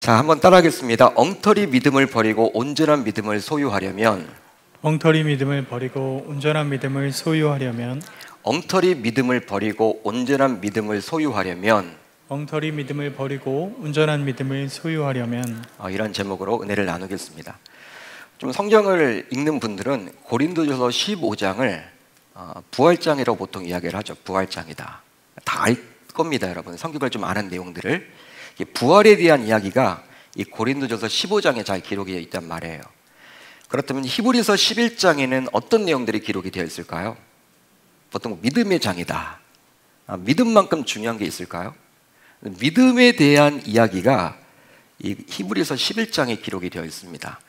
자, 한번 따라하겠습니다. 엉터리 믿음을 버리고 온전한 믿음을 소유하려면 엉터리 믿음을 버리고 온전한 믿음을 소유하려면 엉터리 믿음을 버리고 온전한 믿음을 소유하려면 엉터리 믿음을 버리고 온전한 믿음을 소유하려면 이런 제목으로 은혜를 나누겠습니다. 좀 성경을 읽는 분들은 고린도전서 15장을 부활장이라고 보통 이야기를 하죠. 부활장이다. 다 알 겁니다, 여러분. 성경을 좀 아는 내용들을. 부활에 대한 이야기가 이 고린도전서 15장에 잘 기록이 되어 있단 말이에요. 그렇다면 히브리서 11장에는 어떤 내용들이 기록이 되어 있을까요? 보통 믿음의 장이다. 믿음만큼 중요한 게 있을까요? 믿음에 대한 이야기가 이 히브리서 11장에 기록이 되어 있습니다.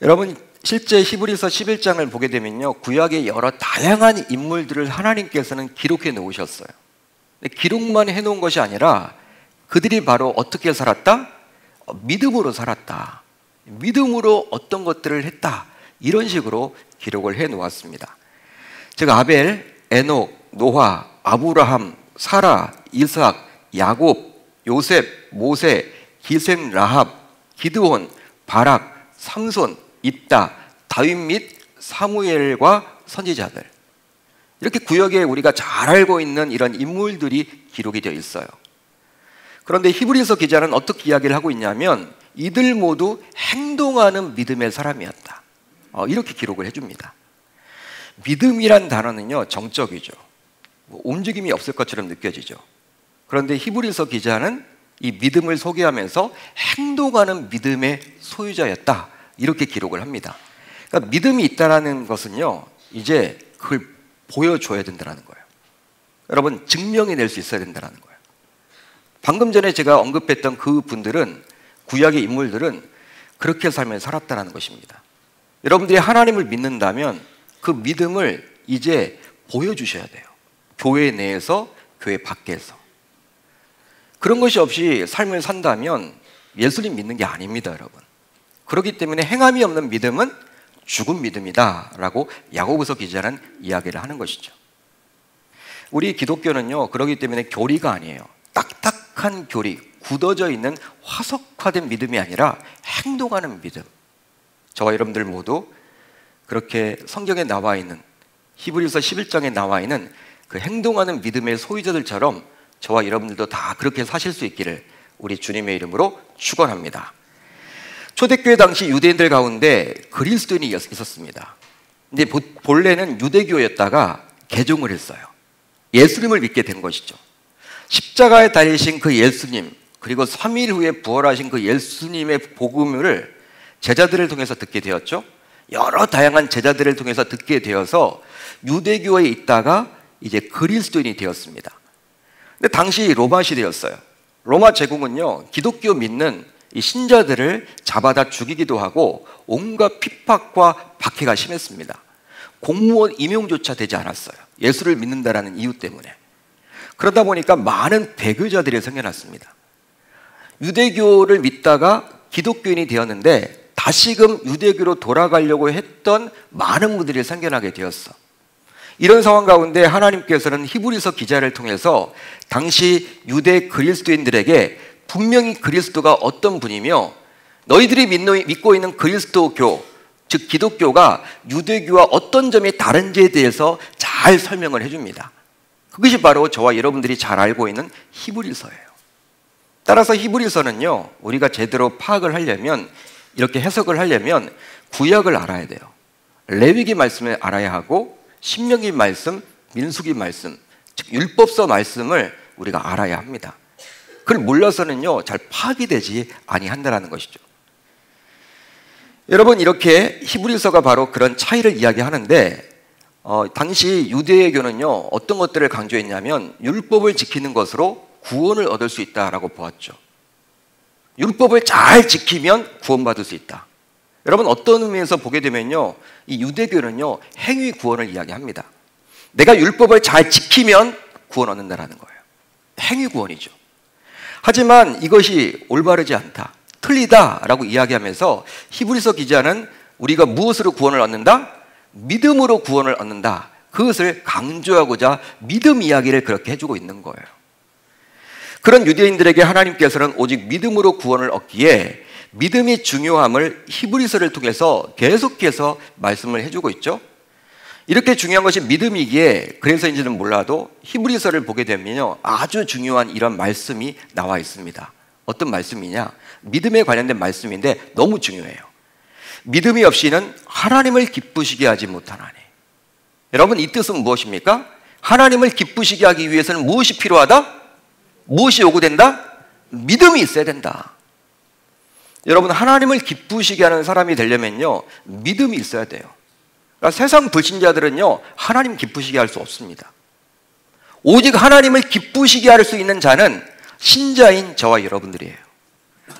여러분, 실제 히브리서 11장을 보게 되면요, 구약의 여러 다양한 인물들을 하나님께서는 기록해 놓으셨어요. 근데 기록만 해놓은 것이 아니라 그들이 바로 어떻게 살았다? 믿음으로 살았다. 믿음으로 어떤 것들을 했다. 이런 식으로 기록을 해 놓았습니다. 즉 아벨, 에녹, 노아, 아브라함, 사라, 이삭, 야곱, 요셉, 모세, 기셈, 라합, 기드온, 바락, 삼손, 입다, 다윗 및 사무엘과 선지자들, 이렇게 구약에 우리가 잘 알고 있는 이런 인물들이 기록이 되어 있어요. 그런데 히브리서 기자는 어떻게 이야기를 하고 있냐면 이들 모두 행동하는 믿음의 사람이었다. 이렇게 기록을 해줍니다. 믿음이란 단어는요, 정적이죠. 움직임이 없을 것처럼 느껴지죠. 그런데 히브리서 기자는 이 믿음을 소개하면서 행동하는 믿음의 소유자였다. 이렇게 기록을 합니다. 그러니까 믿음이 있다는 것은요, 이제 그걸 보여줘야 된다는 거예요. 여러분, 증명해 낼 수 있어야 된다는 거예요. 방금 전에 제가 언급했던 그 분들은, 구약의 인물들은 그렇게 삶을 살았다는 것입니다. 여러분들이 하나님을 믿는다면 그 믿음을 이제 보여주셔야 돼요. 교회 내에서, 교회 밖에서. 그런 것이 없이 삶을 산다면 예수님 믿는 게 아닙니다, 여러분. 그렇기 때문에 행함이 없는 믿음은 죽은 믿음이다 라고 야고보서 기자는 이야기를 하는 것이죠. 우리 기독교는요, 그렇기 때문에 교리가 아니에요. 딱딱한 교리, 굳어져 있는 화석화된 믿음이 아니라 행동하는 믿음. 저와 여러분들 모두 그렇게 성경에 나와 있는, 히브리서 11장에 나와 있는 그 행동하는 믿음의 소유자들처럼 저와 여러분들도 다 그렇게 사실 수 있기를 우리 주님의 이름으로 축원합니다. 초대교회 당시 유대인들 가운데 그리스도인이 있었습니다. 근데 본래는 유대교였다가 개종을 했어요. 예수님을 믿게 된 것이죠. 십자가에 달리신 그 예수님, 그리고 3일 후에 부활하신 그 예수님의 복음을 제자들을 통해서 듣게 되었죠. 여러 다양한 제자들을 통해서 듣게 되어서 유대교에 있다가 이제 그리스도인이 되었습니다. 근데 당시 로마 시대였어요. 로마 제국은요, 기독교 믿는 이 신자들을 잡아다 죽이기도 하고 온갖 핍박과 박해가 심했습니다. 공무원 임용조차 되지 않았어요. 예수를 믿는다라는 이유 때문에. 그러다 보니까 많은 배교자들이 생겨났습니다. 유대교를 믿다가 기독교인이 되었는데 다시금 유대교로 돌아가려고 했던 많은 분들이 생겨나게 되었어. 이런 상황 가운데 하나님께서는 히브리서 기자를 통해서 당시 유대 그리스도인들에게 분명히 그리스도가 어떤 분이며 너희들이 믿고 있는 그리스도교, 즉 기독교가 유대교와 어떤 점이 다른지에 대해서 잘 설명을 해줍니다. 그것이 바로 저와 여러분들이 잘 알고 있는 히브리서예요. 따라서 히브리서는요, 우리가 제대로 파악을 하려면, 이렇게 해석을 하려면 구약을 알아야 돼요. 레위기 말씀을 알아야 하고 신명기 말씀, 민수기 말씀, 즉 율법서 말씀을 우리가 알아야 합니다. 그걸 몰라서는요, 잘 파악이 되지 아니한다는 것이죠. 여러분, 이렇게 히브리서가 바로 그런 차이를 이야기하는데 당시 유대교는요, 어떤 것들을 강조했냐면 율법을 지키는 것으로 구원을 얻을 수 있다라고 보았죠. 율법을 잘 지키면 구원받을 수 있다. 여러분, 어떤 의미에서 보게 되면요, 이 유대교는요, 행위 구원을 이야기합니다. 내가 율법을 잘 지키면 구원 얻는다라는 거예요. 행위 구원이죠. 하지만 이것이 올바르지 않다, 틀리다라고 이야기하면서 히브리서 기자는 우리가 무엇으로 구원을 얻는다? 믿음으로 구원을 얻는다. 그것을 강조하고자 믿음 이야기를 그렇게 해주고 있는 거예요. 그런 유대인들에게 하나님께서는 오직 믿음으로 구원을 얻기에 믿음이 중요함을 히브리서를 통해서 계속해서 말씀을 해주고 있죠. 이렇게 중요한 것이 믿음이기에 그래서인지는 몰라도 히브리서를 보게 되면요, 아주 중요한 이런 말씀이 나와 있습니다. 어떤 말씀이냐? 믿음에 관련된 말씀인데 너무 중요해요. 믿음이 없이는 하나님을 기쁘시게 하지 못하나니. 여러분, 이 뜻은 무엇입니까? 하나님을 기쁘시게 하기 위해서는 무엇이 필요하다? 무엇이 요구된다? 믿음이 있어야 된다. 여러분, 하나님을 기쁘시게 하는 사람이 되려면요, 믿음이 있어야 돼요. 그러니까 세상 불신자들은요, 하나님 기쁘시게 할 수 없습니다. 오직 하나님을 기쁘시게 할 수 있는 자는 신자인 저와 여러분들이에요.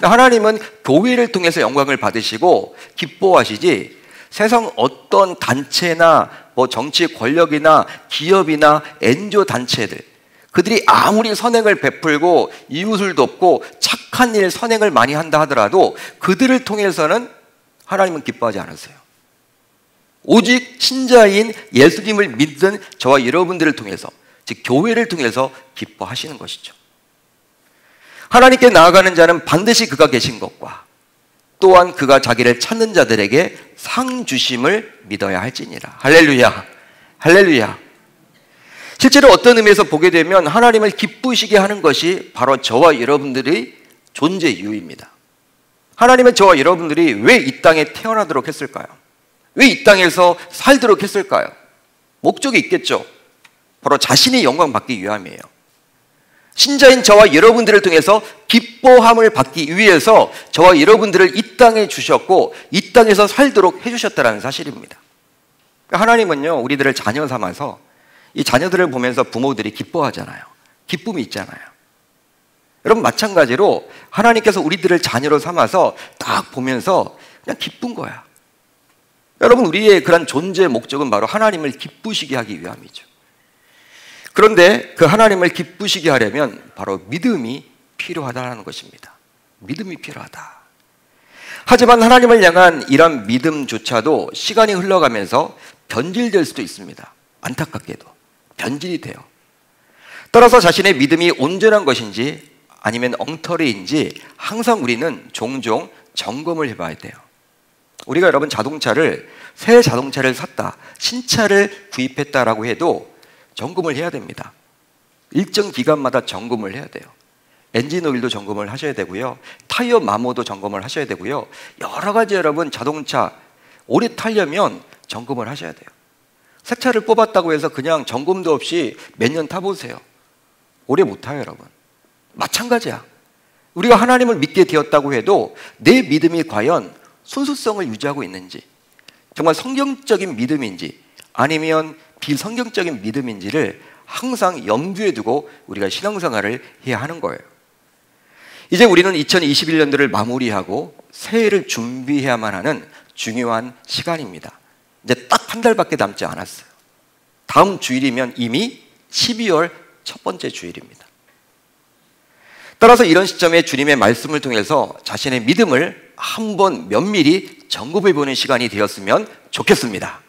하나님은 교회를 통해서 영광을 받으시고 기뻐하시지, 세상 어떤 단체나 정치 권력이나 기업이나 엔조 단체들, 그들이 아무리 선행을 베풀고 이웃을 돕고 착한 일, 선행을 많이 한다 하더라도 그들을 통해서는 하나님은 기뻐하지 않으세요. 오직 신자인 예수님을 믿는 저와 여러분들을 통해서, 즉 교회를 통해서 기뻐하시는 것이죠. 하나님께 나아가는 자는 반드시 그가 계신 것과 또한 그가 자기를 찾는 자들에게 상 주심을 믿어야 할지니라. 할렐루야, 할렐루야. 실제로 어떤 의미에서 보게 되면 하나님을 기쁘시게 하는 것이 바로 저와 여러분들의 존재 이유입니다. 하나님은 저와 여러분들이 왜 이 땅에 태어나도록 했을까요? 왜 이 땅에서 살도록 했을까요? 목적이 있겠죠. 바로 자신의 영광 받기 위함이에요. 신자인 저와 여러분들을 통해서 기뻐함을 받기 위해서 저와 여러분들을 이 땅에 주셨고 이 땅에서 살도록 해주셨다는 사실입니다. 하나님은요, 우리들을 자녀 삼아서 이 자녀들을 보면서 부모들이 기뻐하잖아요. 기쁨이 있잖아요. 여러분, 마찬가지로 하나님께서 우리들을 자녀로 삼아서 딱 보면서 그냥 기쁜 거야. 여러분, 우리의 그런 존재의 목적은 바로 하나님을 기쁘시게 하기 위함이죠. 그런데 그 하나님을 기쁘시게 하려면 바로 믿음이 필요하다는 것입니다. 믿음이 필요하다. 하지만 하나님을 향한 이런 믿음조차도 시간이 흘러가면서 변질될 수도 있습니다. 안타깝게도 변질이 돼요. 따라서 자신의 믿음이 온전한 것인지 아니면 엉터리인지 항상 우리는 종종 점검을 해봐야 돼요. 우리가 여러분 새 자동차를 샀다, 신차를 구입했다라고 해도 점검을 해야 됩니다. 일정 기간마다 점검을 해야 돼요. 엔진 오일도 점검을 하셔야 되고요, 타이어 마모도 점검을 하셔야 되고요, 여러 가지 여러분 자동차 오래 타려면 점검을 하셔야 돼요. 새 차를 뽑았다고 해서 그냥 점검도 없이 몇 년 타보세요. 오래 못 타요, 여러분. 마찬가지야. 우리가 하나님을 믿게 되었다고 해도 내 믿음이 과연 순수성을 유지하고 있는지, 정말 성경적인 믿음인지 아니면 비성경적인 믿음인지를 항상 염두에 두고 우리가 신앙생활을 해야 하는 거예요. 이제 우리는 2021년도를 마무리하고 새해를 준비해야만 하는 중요한 시간입니다. 이제 딱 한 달밖에 남지 않았어요. 다음 주일이면 이미 12월 첫 번째 주일입니다. 따라서 이런 시점에 주님의 말씀을 통해서 자신의 믿음을 한번 면밀히 점검해 보는 시간이 되었으면 좋겠습니다.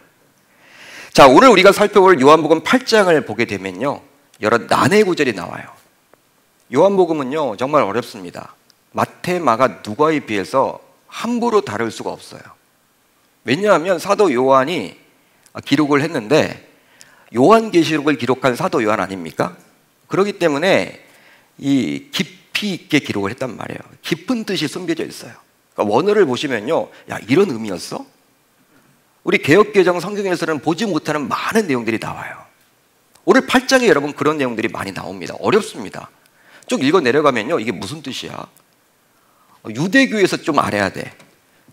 자, 오늘 우리가 살펴볼 요한복음 8장을 보게 되면요, 여러 난해 구절이 나와요. 요한복음은요, 정말 어렵습니다. 마태, 마가, 누가에 비해서 함부로 다룰 수가 없어요. 왜냐하면 사도 요한이 기록을 했는데 요한계시록을 기록한 사도 요한 아닙니까? 그렇기 때문에 이 깊이 있게 기록을 했단 말이에요. 깊은 뜻이 숨겨져 있어요. 그러니까 원어를 보시면요, 야, 이런 의미였어? 우리 개역개정 성경에서는 보지 못하는 많은 내용들이 나와요. 오늘 8장에 여러분 그런 내용들이 많이 나옵니다. 어렵습니다. 쭉 읽어 내려가면요, 이게 무슨 뜻이야? 유대교에서 좀 알아야 돼.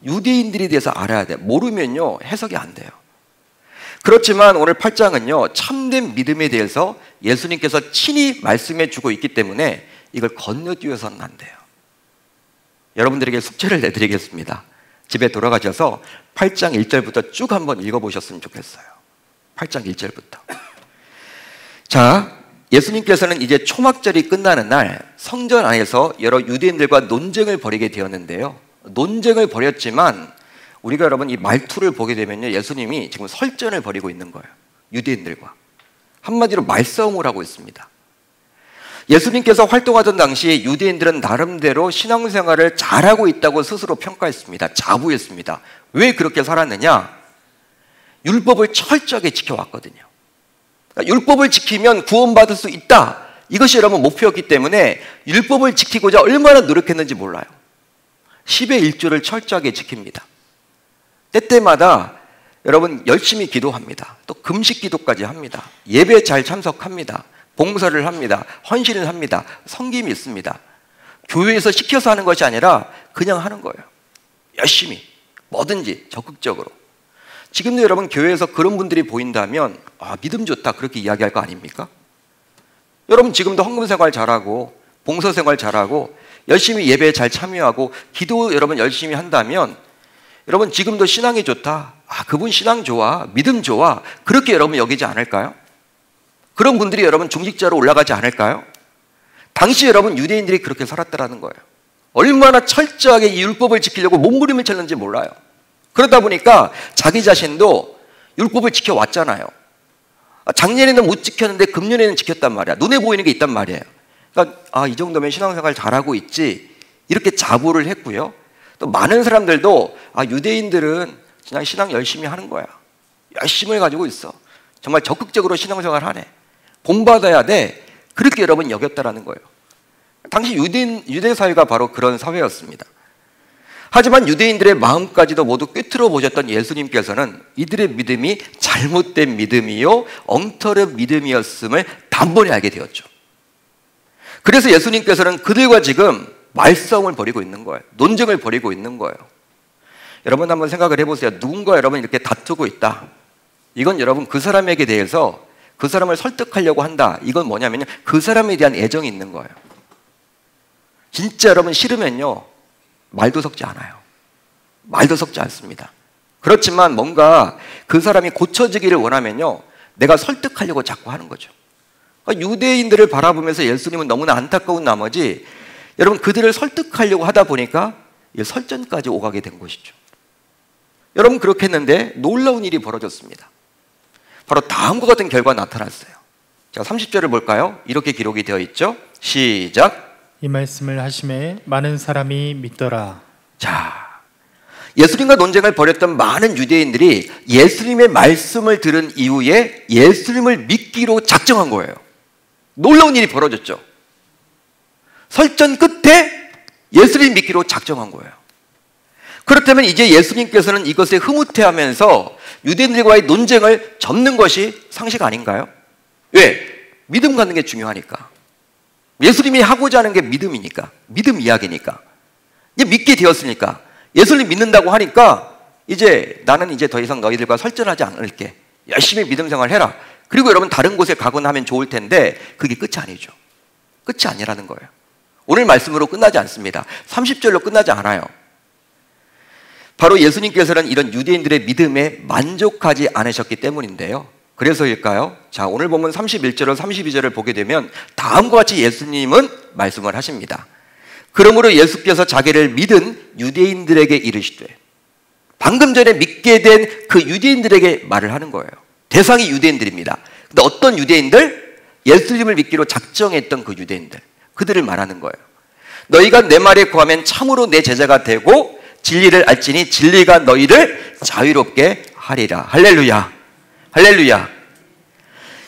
유대인들에 대해서 알아야 돼. 모르면요, 해석이 안 돼요. 그렇지만 오늘 8장은요, 참된 믿음에 대해서 예수님께서 친히 말씀해 주고 있기 때문에 이걸 건너뛰어서는 안 돼요. 여러분들에게 숙제를 내드리겠습니다. 집에 돌아가셔서 8장 1절부터 쭉 한번 읽어보셨으면 좋겠어요. 8장 1절부터. 자, 예수님께서는 이제 초막절이 끝나는 날 성전 안에서 여러 유대인들과 논쟁을 벌이게 되었는데요, 논쟁을 벌였지만 우리가 여러분 이 말투를 보게 되면요, 예수님이 지금 설전을 벌이고 있는 거예요. 유대인들과 한마디로 말싸움을 하고 있습니다. 예수님께서 활동하던 당시 유대인들은 나름대로 신앙생활을 잘하고 있다고 스스로 평가했습니다. 자부했습니다. 왜 그렇게 살았느냐? 율법을 철저하게 지켜왔거든요. 그러니까 율법을 지키면 구원받을 수 있다. 이것이 여러분 목표였기 때문에 율법을 지키고자 얼마나 노력했는지 몰라요. 10의 1조를 철저하게 지킵니다. 때때마다 여러분 열심히 기도합니다. 또 금식 기도까지 합니다. 예배에 잘 참석합니다. 봉사를 합니다. 헌신을 합니다. 섬김이 있습니다. 교회에서 시켜서 하는 것이 아니라 그냥 하는 거예요. 열심히 뭐든지 적극적으로. 지금도 여러분 교회에서 그런 분들이 보인다면 믿음 좋다 그렇게 이야기할 거 아닙니까? 여러분 지금도 헌금생활 잘하고 봉사생활 잘하고 열심히 예배에 잘 참여하고 기도 여러분 열심히 한다면 여러분 지금도 신앙이 좋다. 그분 신앙 좋아. 믿음 좋아. 그렇게 여러분 여기지 않을까요? 그런 분들이 여러분 중직자로 올라가지 않을까요? 당시 여러분 유대인들이 그렇게 살았다라는 거예요. 얼마나 철저하게 이 율법을 지키려고 몸부림을 쳤는지 몰라요. 그러다 보니까 자기 자신도 율법을 지켜왔잖아요. 작년에는 못 지켰는데 금년에는 지켰단 말이야. 눈에 보이는 게 있단 말이에요. 그러니까 이 정도면 신앙생활 잘하고 있지 이렇게 자부를 했고요. 또 많은 사람들도 유대인들은 그냥 신앙 열심히 하는 거야. 열심을 가지고 있어. 정말 적극적으로 신앙생활 하네. 본받아야 돼. 그렇게 여러분 여겼다라는 거예요. 당시 유대 사회가 바로 그런 사회였습니다. 하지만 유대인들의 마음까지도 모두 꿰뚫어 보셨던 예수님께서는 이들의 믿음이 잘못된 믿음이요 엉터른 믿음이었음을 단번에 알게 되었죠. 그래서 예수님께서는 그들과 지금 말싸움을 벌이고 있는 거예요. 논쟁을 벌이고 있는 거예요. 여러분 한번 생각을 해보세요. 누군가 여러분 이렇게 다투고 있다. 이건 여러분 그 사람에게 대해서 그 사람을 설득하려고 한다. 이건 뭐냐면요. 그 사람에 대한 애정이 있는 거예요. 진짜 여러분 싫으면요. 말도 섞지 않아요. 말도 섞지 않습니다. 그렇지만 뭔가 그 사람이 고쳐지기를 원하면요. 내가 설득하려고 자꾸 하는 거죠. 그러니까 유대인들을 바라보면서 예수님은 너무나 안타까운 나머지 여러분 그들을 설득하려고 하다 보니까 설전까지 오가게 된 것이죠. 여러분 그렇게 했는데 놀라운 일이 벌어졌습니다. 바로 다음과 같은 결과가 나타났어요. 자, 30절을 볼까요? 이렇게 기록이 되어 있죠. 시작. 이 말씀을 하심에 많은 사람이 믿더라. 자, 예수님과 논쟁을 벌였던 많은 유대인들이 예수님의 말씀을 들은 이후에 예수님을 믿기로 작정한 거예요. 놀라운 일이 벌어졌죠. 설전 끝에 예수님 믿기로 작정한 거예요. 그렇다면 이제 예수님께서는 이것에 흐뭇해하면서 유대인들과의 논쟁을 접는 것이 상식 아닌가요? 왜? 믿음 갖는 게 중요하니까. 예수님이 하고자 하는 게 믿음이니까. 믿음 이야기니까. 이제 믿게 되었으니까. 예수님 믿는다고 하니까 이제 나는 이제 더 이상 너희들과 설전하지 않을게. 열심히 믿음 생활 해라. 그리고 여러분 다른 곳에 가곤 하면 좋을 텐데 그게 끝이 아니죠. 끝이 아니라는 거예요. 오늘 말씀으로 끝나지 않습니다. 30절로 끝나지 않아요. 바로 예수님께서는 이런 유대인들의 믿음에 만족하지 않으셨기 때문인데요. 그래서일까요? 자, 오늘 보면 31절로 32절을 보게 되면 다음과 같이 예수님은 말씀을 하십니다. 그러므로 예수께서 자기를 믿은 유대인들에게 이르시되, 방금 전에 믿게 된 그 유대인들에게 말을 하는 거예요. 대상이 유대인들입니다. 근데 어떤 유대인들? 예수님을 믿기로 작정했던 그 유대인들. 그들을 말하는 거예요. 너희가 내 말에 구하면 참으로 내 제자가 되고 진리를 알지니 진리가 너희를 자유롭게 하리라. 할렐루야. 할렐루야.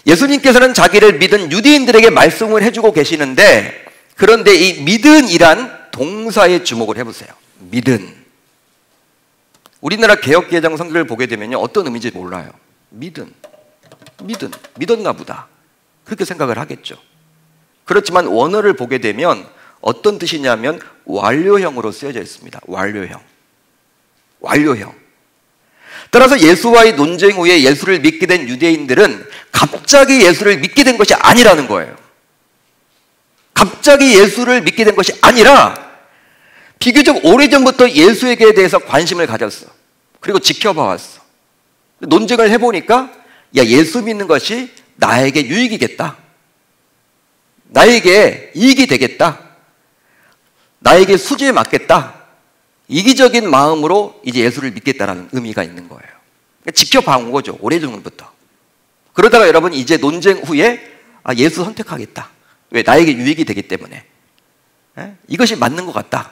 예수님께서는 자기를 믿은 유대인들에게 말씀을 해주고 계시는데, 그런데 이 믿은이란 동사에 주목을 해보세요. 믿은. 우리나라 개역개정 성경을 보게 되면요, 어떤 의미인지 몰라요. 믿었나 보다. 그렇게 생각을 하겠죠. 그렇지만 원어를 보게 되면 어떤 뜻이냐면 완료형으로 쓰여져 있습니다. 완료형. 따라서 예수와의 논쟁 후에 예수를 믿게 된 유대인들은 갑자기 예수를 믿게 된 것이 아니라는 거예요. 갑자기 예수를 믿게 된 것이 아니라 비교적 오래전부터 예수에게 대해서 관심을 가졌어. 그리고 지켜봐 왔어. 논쟁을 해보니까 예수 믿는 것이 나에게 유익이겠다. 나에게 이익이 되겠다. 나에게 수지에 맞겠다. 이기적인 마음으로 이제 예수를 믿겠다라는 의미가 있는 거예요. 그러니까 지켜봐온 거죠. 오래전부터. 그러다가 여러분 이제 논쟁 후에 예수 선택하겠다. 왜? 나에게 유익이 되기 때문에. 이것이 맞는 것 같다.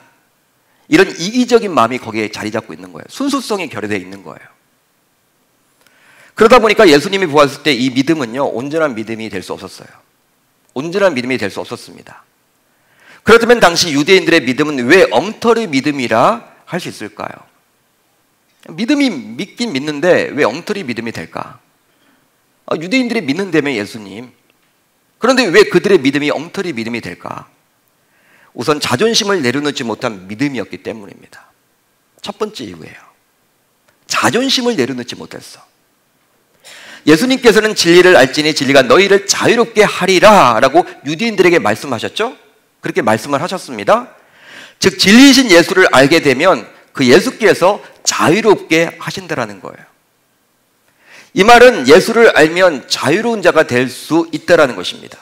이런 이기적인 마음이 거기에 자리 잡고 있는 거예요. 순수성이 결여되어 있는 거예요. 그러다 보니까 예수님이 보았을 때 이 믿음은요, 온전한 믿음이 될 수 없었어요. 온전한 믿음이 될 수 없었습니다. 그렇다면 당시 유대인들의 믿음은 왜 엉터리 믿음이라 할 수 있을까요? 믿음이 믿긴 믿는데 왜 엉터리 믿음이 될까? 유대인들이 믿는다며 예수님. 그런데 왜 그들의 믿음이 엉터리 믿음이 될까? 우선 자존심을 내려놓지 못한 믿음이었기 때문입니다. 첫 번째 이유예요. 자존심을 내려놓지 못했어. 예수님께서는 진리를 알지니 진리가 너희를 자유롭게 하리라 라고 유대인들에게 말씀하셨죠? 그렇게 말씀을 하셨습니다. 즉 진리이신 예수를 알게 되면 그 예수께서 자유롭게 하신다라는 거예요. 이 말은 예수를 알면 자유로운 자가 될 수 있다라는 것입니다.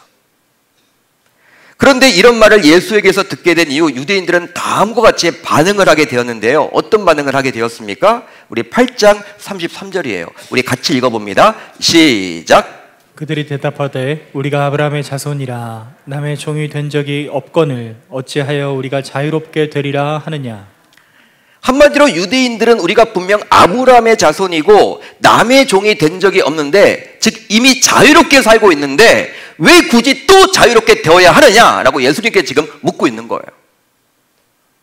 그런데 이런 말을 예수에게서 듣게 된 이후 유대인들은 다음과 같이 반응을 하게 되었는데요. 어떤 반응을 하게 되었습니까? 우리 8장 33절이에요. 우리 같이 읽어봅니다. 시작. 그들이 대답하되 우리가 아브라함의 자손이라 남의 종이 된 적이 없거늘 어찌하여 우리가 자유롭게 되리라 하느냐. 한마디로 유대인들은 우리가 분명 아브라함의 자손이고 남의 종이 된 적이 없는데, 즉 이미 자유롭게 살고 있는데 왜 굳이 또 자유롭게 되어야 하느냐라고 예수님께 지금 묻고 있는 거예요.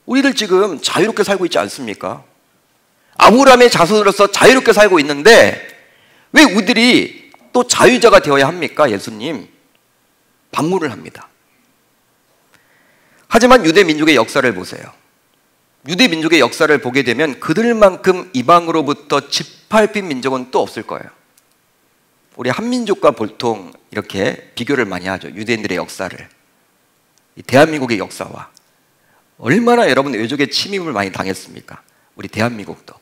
우리들 지금 자유롭게 살고 있지 않습니까? 아브라함의 자손으로서 자유롭게 살고 있는데 왜 우리들이 또 자유자가 되어야 합니까? 예수님. 반문을 합니다. 하지만 유대 민족의 역사를 보세요. 유대 민족의 역사를 보게 되면 그들만큼 이방으로부터 짓밟힌 민족은 또 없을 거예요. 우리 한민족과 보통 이렇게 비교를 많이 하죠. 유대인들의 역사를. 이 대한민국의 역사와. 얼마나 여러분 외적의 침입을 많이 당했습니까? 우리 대한민국도.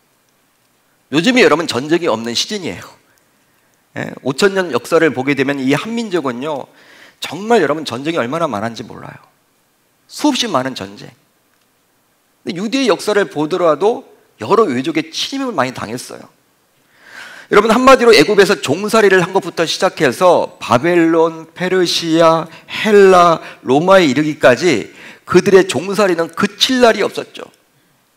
요즘에 여러분 전쟁이 없는 시즌이에요. 5,000년 역사를 보게 되면 이 한민족은요, 정말 여러분 전쟁이 얼마나 많은지 몰라요. 수없이 많은 전쟁. 유대의 역사를 보더라도 여러 외족의 침입을 많이 당했어요. 여러분 한마디로 애굽에서 종살이를 한 것부터 시작해서 바벨론, 페르시아, 헬라, 로마에 이르기까지 그들의 종살이는 그칠 날이 없었죠.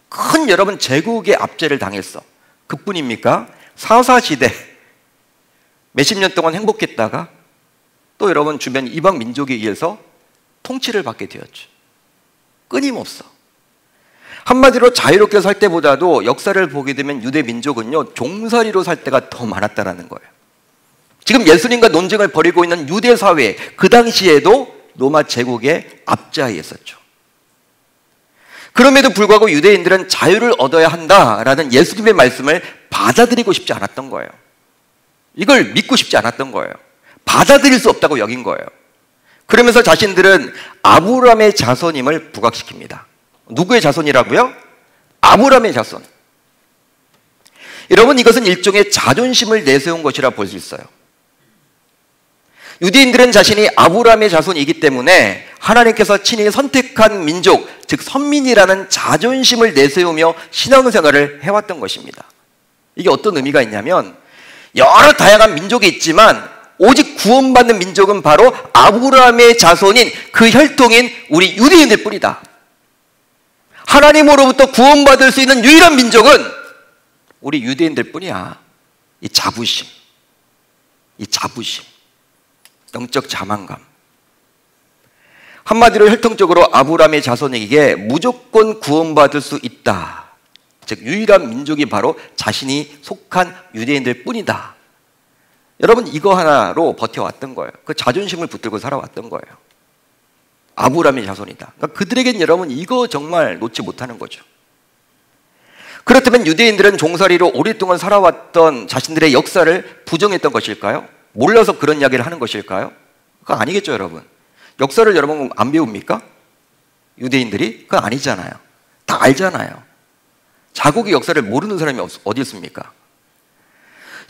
큰 여러분 제국의 압제를 당했어. 그뿐입니까? 사사시대 몇십 년 동안 행복했다가 또 여러분 주변 이방 민족에 의해서 통치를 받게 되었죠. 끊임없어. 한마디로 자유롭게 살 때보다도 역사를 보게 되면 유대 민족은요, 종살이로 살 때가 더 많았다는 거예요. 지금 예수님과 논쟁을 벌이고 있는 유대 사회, 그 당시에도 로마 제국의 압제하에 있었죠. 그럼에도 불구하고 유대인들은 자유를 얻어야 한다라는 예수님의 말씀을 받아들이고 싶지 않았던 거예요. 이걸 믿고 싶지 않았던 거예요. 받아들일 수 없다고 여긴 거예요. 그러면서 자신들은 아브라함의 자손임을 부각시킵니다. 누구의 자손이라고요? 아브라함의 자손. 여러분 이것은 일종의 자존심을 내세운 것이라 볼 수 있어요. 유대인들은 자신이 아브라함의 자손이기 때문에 하나님께서 친히 선택한 민족, 즉 선민이라는 자존심을 내세우며 신앙생활을 해왔던 것입니다. 이게 어떤 의미가 있냐면 여러 다양한 민족이 있지만 오직 구원받는 민족은 바로 아브라함의 자손인 그 혈통인 우리 유대인들 뿐이다. 하나님으로부터 구원받을 수 있는 유일한 민족은 우리 유대인들 뿐이야. 이 자부심, 영적 자만감. 한마디로 혈통적으로 아브라함의 자손에게 무조건 구원받을 수 있다. 즉 유일한 민족이 바로 자신이 속한 유대인들 뿐이다. 여러분 이거 하나로 버텨왔던 거예요. 그 자존심을 붙들고 살아왔던 거예요. 아브라함의 자손이다. 그러니까 그들에겐 여러분 이거 정말 놓지 못하는 거죠. 그렇다면 유대인들은 종살이로 오랫동안 살아왔던 자신들의 역사를 부정했던 것일까요? 몰라서 그런 이야기를 하는 것일까요? 그거 아니겠죠, 여러분. 역사를 여러분 안 배웁니까? 유대인들이? 그거 아니잖아요. 다 알잖아요. 자국의 역사를 모르는 사람이 어디 있습니까?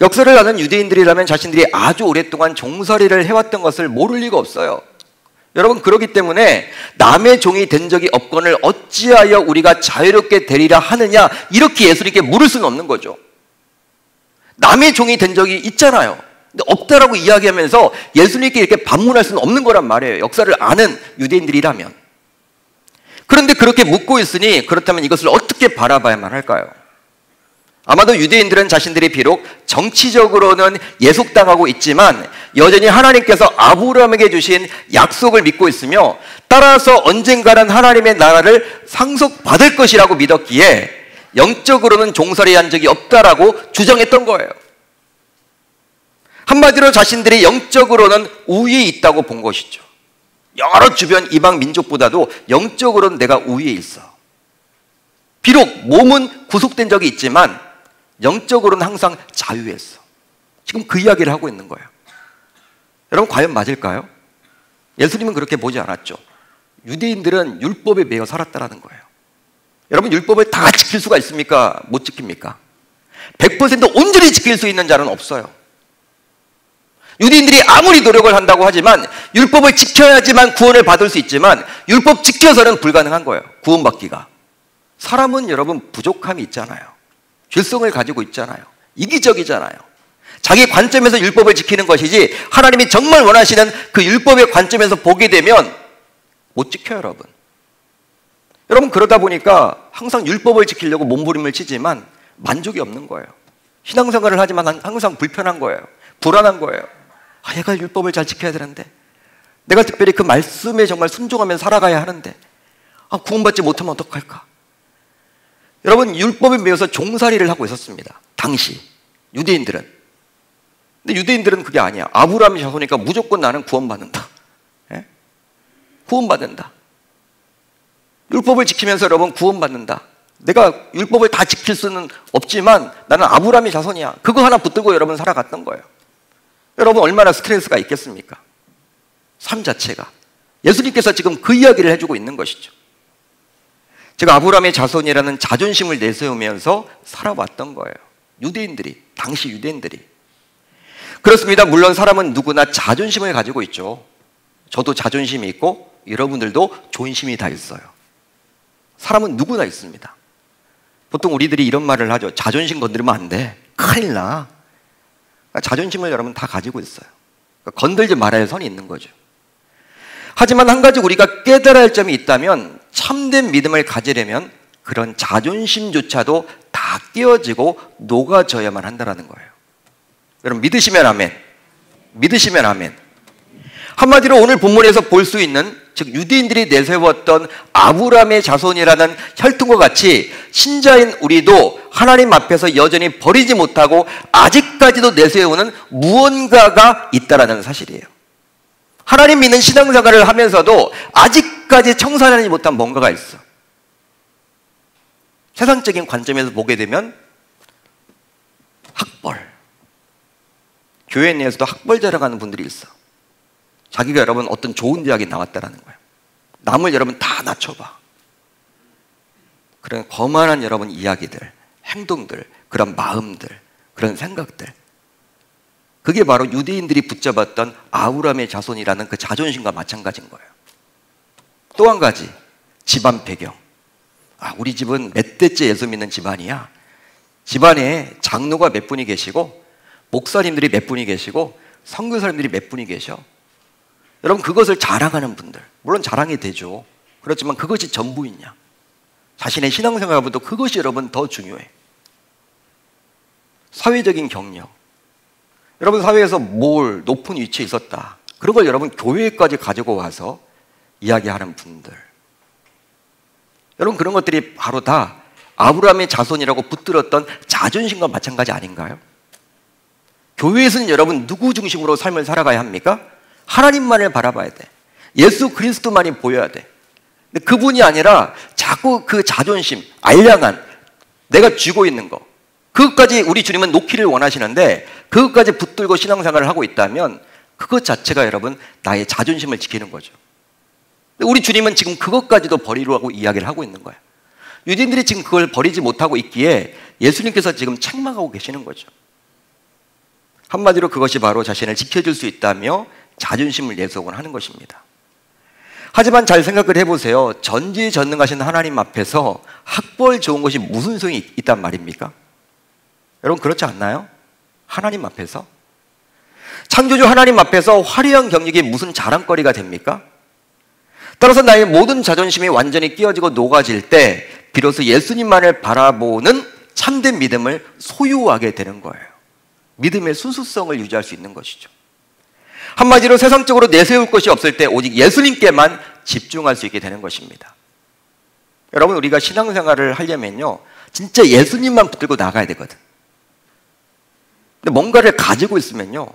역사를 아는 유대인들이라면 자신들이 아주 오랫동안 종살이를 해왔던 것을 모를 리가 없어요. 여러분 그렇기 때문에 남의 종이 된 적이 없거늘 어찌하여 우리가 자유롭게 되리라 하느냐 이렇게 예수님께 물을 수는 없는 거죠. 남의 종이 된 적이 있잖아요. 근데 없다라고 이야기하면서 예수님께 이렇게 반문할 수는 없는 거란 말이에요. 역사를 아는 유대인들이라면. 그런데 그렇게 묻고 있으니 그렇다면 이것을 어떻게 바라봐야만 할까요? 아마도 유대인들은 자신들이 비록 정치적으로는 예속당하고 있지만 여전히 하나님께서 아브라함에게 주신 약속을 믿고 있으며 따라서 언젠가는 하나님의 나라를 상속받을 것이라고 믿었기에 영적으로는 종살이 한 적이 없다라고 주장했던 거예요. 한마디로 자신들이 영적으로는 우위에 있다고 본 것이죠. 여러 주변 이방 민족보다도 영적으로는 내가 우위에 있어. 비록 몸은 구속된 적이 있지만 영적으로는 항상 자유했어. 지금 그 이야기를 하고 있는 거예요. 여러분 과연 맞을까요? 예수님은 그렇게 보지 않았죠. 유대인들은 율법에 매여 살았다라는 거예요. 여러분 율법을 다 지킬 수가 있습니까? 못 지킵니까? 100% 온전히 지킬 수 있는 자는 없어요. 유대인들이 아무리 노력을 한다고 하지만 율법을 지켜야지만 구원을 받을 수 있지만 율법 지켜서는 불가능한 거예요. 구원받기가. 사람은 여러분 부족함이 있잖아요. 죄성을 가지고 있잖아요. 이기적이잖아요. 자기 관점에서 율법을 지키는 것이지 하나님이 정말 원하시는 그 율법의 관점에서 보게 되면 못 지켜요, 여러분. 여러분 그러다 보니까 항상 율법을 지키려고 몸부림을 치지만 만족이 없는 거예요. 신앙생활을 하지만 항상 불편한 거예요. 불안한 거예요. 얘가 율법을 잘 지켜야 되는데 내가 특별히 그 말씀에 정말 순종하며 살아가야 하는데 구원받지 못하면 어떡할까? 여러분 율법에 매여서 종살이를 하고 있었습니다. 당시 유대인들은. 근데 유대인들은 그게 아니야. 아브라함이 자손이니까 무조건 나는 구원받는다. 예? 구원받는다. 율법을 지키면서 여러분 구원받는다. 내가 율법을 다 지킬 수는 없지만 나는 아브라함의 자손이야. 그거 하나 붙들고 여러분 살아갔던 거예요. 여러분 얼마나 스트레스가 있겠습니까? 삶 자체가. 예수님께서 지금 그 이야기를 해주고 있는 것이죠. 제가 아브라함의 자손이라는 자존심을 내세우면서 살아왔던 거예요. 유대인들이, 당시 유대인들이. 그렇습니다. 물론 사람은 누구나 자존심을 가지고 있죠. 저도 자존심이 있고 여러분들도 존심이 다 있어요. 사람은 누구나 있습니다. 보통 우리들이 이런 말을 하죠. 자존심 건드리면 안 돼. 큰일 나. 자존심을 여러분 다 가지고 있어요. 건들지 말아야 선이 있는 거죠. 하지만 한 가지 우리가 깨달아야 할 점이 있다면 참된 믿음을 가지려면 그런 자존심조차도 다 깨어지고 녹아져야만 한다는 거예요. 여러분 믿으시면 아멘. 믿으시면 아멘. 한마디로 오늘 본문에서 볼 수 있는 즉 유대인들이 내세웠던 아브라함의 자손이라는 혈통과 같이 신자인 우리도 하나님 앞에서 여전히 버리지 못하고 아직까지도 내세우는 무언가가 있다라는 사실이에요. 하나님 믿는 신앙생활을 하면서도 아직까지 청산하지 못한 뭔가가 있어. 세상적인 관점에서 보게 되면 학벌. 교회 내에서도 학벌 자랑하는 분들이 있어. 자기가 여러분 어떤 좋은 대학에 나왔다라는 거예요. 남을 여러분 다 낮춰봐. 그런 거만한 여러분 이야기들, 행동들, 그런 마음들, 그런 생각들. 그게 바로 유대인들이 붙잡았던 아브라함의 자손이라는 그 자존심과 마찬가지인 거예요. 또 한 가지, 집안 배경. 우리 집은 몇 대째 예수 믿는 집안이야. 집안에 장로가 몇 분이 계시고 목사님들이 몇 분이 계시고 선교사님들이 몇 분이 계셔. 여러분 그것을 자랑하는 분들, 물론 자랑이 되죠. 그렇지만 그것이 전부이냐? 자신의 신앙생활보다 그것이 여러분 더 중요해. 사회적인 경력. 여러분 사회에서 뭘 높은 위치에 있었다. 그런 걸 여러분 교회까지 가지고 와서 이야기하는 분들. 여러분 그런 것들이 바로 다 아브라함의 자손이라고 붙들었던 자존심과 마찬가지 아닌가요? 교회에서는 여러분 누구 중심으로 삶을 살아가야 합니까? 하나님만을 바라봐야 돼. 예수 그리스도만이 보여야 돼. 근데 그분이 아니라 자꾸 그 자존심, 알량한 내가 쥐고 있는 거 그것까지 우리 주님은 놓기를 원하시는데 그것까지 붙들고 신앙생활을 하고 있다면 그것 자체가 여러분 나의 자존심을 지키는 거죠. 근데 우리 주님은 지금 그것까지도 버리라고 이야기를 하고 있는 거예요. 유대인들이 지금 그걸 버리지 못하고 있기에 예수님께서 지금 책망하고 계시는 거죠. 한마디로 그것이 바로 자신을 지켜줄 수 있다며 자존심을 내세우곤 하는 것입니다. 하지만 잘 생각을 해보세요. 전지전능하신 하나님 앞에서 학벌 좋은 것이 무슨 소용이 있단 말입니까? 여러분 그렇지 않나요? 하나님 앞에서 창조주 하나님 앞에서 화려한 경력이 무슨 자랑거리가 됩니까? 따라서 나의 모든 자존심이 완전히 끼어지고 녹아질 때 비로소 예수님만을 바라보는 참된 믿음을 소유하게 되는 거예요. 믿음의 순수성을 유지할 수 있는 것이죠. 한마디로 세상적으로 내세울 것이 없을 때 오직 예수님께만 집중할 수 있게 되는 것입니다. 여러분, 우리가 신앙생활을 하려면요, 진짜 예수님만 붙들고 나가야 되거든. 근데 뭔가를 가지고 있으면요,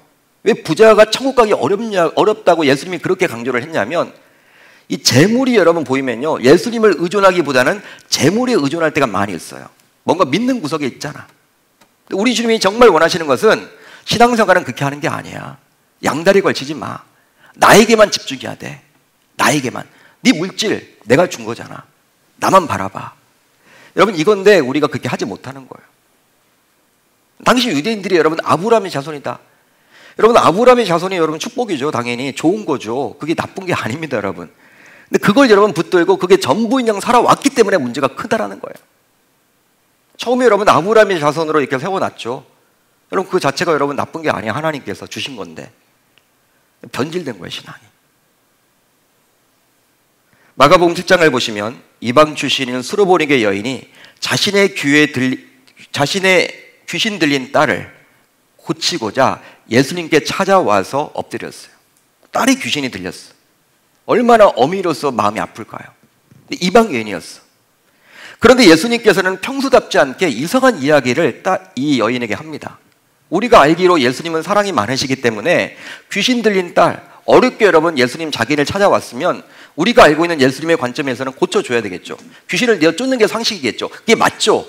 왜 부자가 천국 가기 어렵다고 예수님이 그렇게 강조를 했냐면, 이 재물이 여러분 보이면요, 예수님을 의존하기보다는 재물에 의존할 때가 많이 있어요. 뭔가 믿는 구석에 있잖아. 우리 주님이 정말 원하시는 것은 신앙생활은 그렇게 하는 게 아니야. 양다리 걸치지 마. 나에게만 집중해야 돼. 나에게만. 네 물질 내가 준 거잖아. 나만 바라봐. 여러분, 이건데 우리가 그렇게 하지 못하는 거예요. 당시 유대인들이 여러분 아브라함의 자손이다. 여러분, 아브라함의 자손이 여러분 축복이죠. 당연히 좋은 거죠. 그게 나쁜 게 아닙니다, 여러분. 근데 그걸 여러분 붙들고 그게 전부인 양 살아왔기 때문에 문제가 크다라는 거예요. 처음에 여러분 아브라함의 자손으로 이렇게 세워놨죠. 여러분, 그 자체가 여러분 나쁜 게 아니야. 하나님께서 주신 건데. 변질된 거예요, 신앙이. 마가복음 7장을 보시면 이방 출신인 수르보니게 여인이 자신의 귀신 들린 딸을 고치고자 예수님께 찾아와서 엎드렸어요. 딸이 귀신이 들렸어. 얼마나 어미로서 마음이 아플까요? 이방 여인이었어. 그런데 예수님께서는 평소답지 않게 이상한 이야기를 이 여인에게 합니다. 우리가 알기로 예수님은 사랑이 많으시기 때문에 귀신 들린 딸, 어렵게 여러분 예수님 자기를 찾아왔으면 우리가 알고 있는 예수님의 관점에서는 고쳐줘야 되겠죠. 귀신을 내어 쫓는 게 상식이겠죠. 그게 맞죠.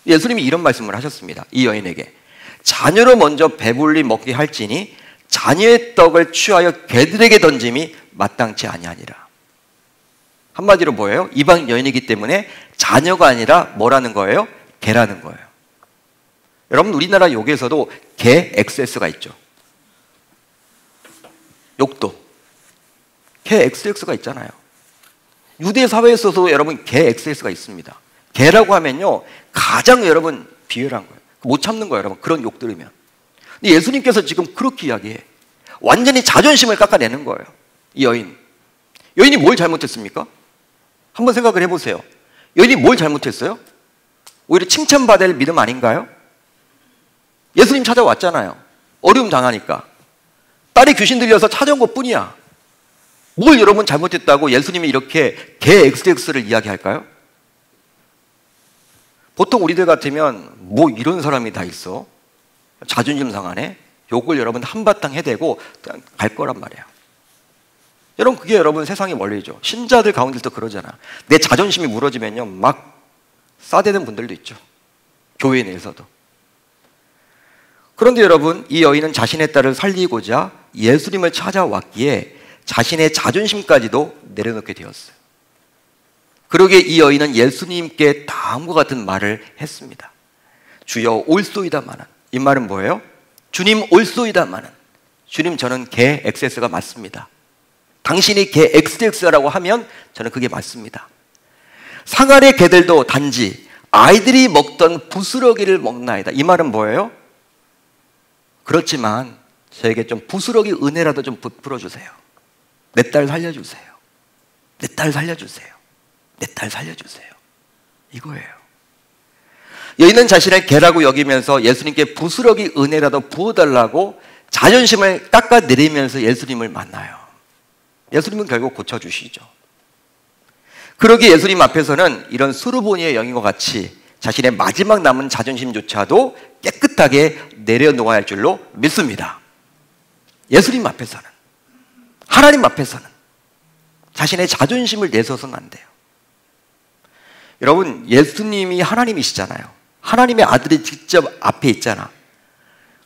예수님이 이런 말씀을 하셨습니다. 이 여인에게. 자녀로 먼저 배불리 먹게 할지니 자녀의 떡을 취하여 개들에게 던짐이 마땅치 아니하니라. 한마디로 뭐예요? 이방 여인이기 때문에 자녀가 아니라 뭐라는 거예요? 개라는 거예요. 여러분, 우리나라 욕에서도 개 XS가 있죠. 욕도 개 XX가 있잖아요. 유대 사회에서도 여러분 개 XS가 있습니다. 개라고 하면요, 가장 여러분 비열한 거예요. 못 참는 거예요, 여러분. 그런 욕 들으면. 근데 예수님께서 지금 그렇게 이야기해. 완전히 자존심을 깎아내는 거예요. 이 여인이 뭘 잘못했습니까? 한번 생각을 해보세요. 여인이 뭘 잘못했어요? 오히려 칭찬받을 믿음 아닌가요? 예수님 찾아왔잖아요. 어려움 당하니까. 딸이 귀신 들려서 찾아온 것 뿐이야. 뭘 여러분 잘못했다고 예수님이 이렇게 개 XX를 이야기할까요? 보통 우리들 같으면 뭐 이런 사람이 다 있어. 자존심 상하네. 욕을 여러분 한바탕 해대고 그냥 갈 거란 말이야. 여러분, 그게 여러분 세상의 원리죠. 신자들 가운데도 그러잖아. 내 자존심이 무너지면요 막 싸대는 분들도 있죠. 교회 내에서도. 그런데 여러분, 이 여인은 자신의 딸을 살리고자 예수님을 찾아왔기에 자신의 자존심까지도 내려놓게 되었어요. 그러기에 이 여인은 예수님께 다음과 같은 말을 했습니다. 주여 올소이다마는. 이 말은 뭐예요? 주님 올소이다마는. 주님, 저는 개 XS가 맞습니다. 당신이 개 XX라고 하면 저는 그게 맞습니다. 상아의 개들도 단지 아이들이 먹던 부스러기를 먹나이다. 이 말은 뭐예요? 그렇지만 저에게 좀 부스러기 은혜라도 좀 베풀어 주세요. 내 딸 살려주세요. 내 딸 살려주세요. 내 딸 살려주세요. 이거예요. 여인은 자신을 개라고 여기면서 예수님께 부스러기 은혜라도 부어달라고 자존심을 깎아내리면서 예수님을 만나요. 예수님은 결국 고쳐주시죠. 그러기에 예수님 앞에서는 이런 수르보니의 여인과 같이 자신의 마지막 남은 자존심조차도 깨끗하게 내려놓아야 할 줄로 믿습니다. 예수님 앞에서는, 하나님 앞에서는 자신의 자존심을 내서서는 안 돼요. 여러분, 예수님이 하나님이시잖아요. 하나님의 아들이 직접 앞에 있잖아.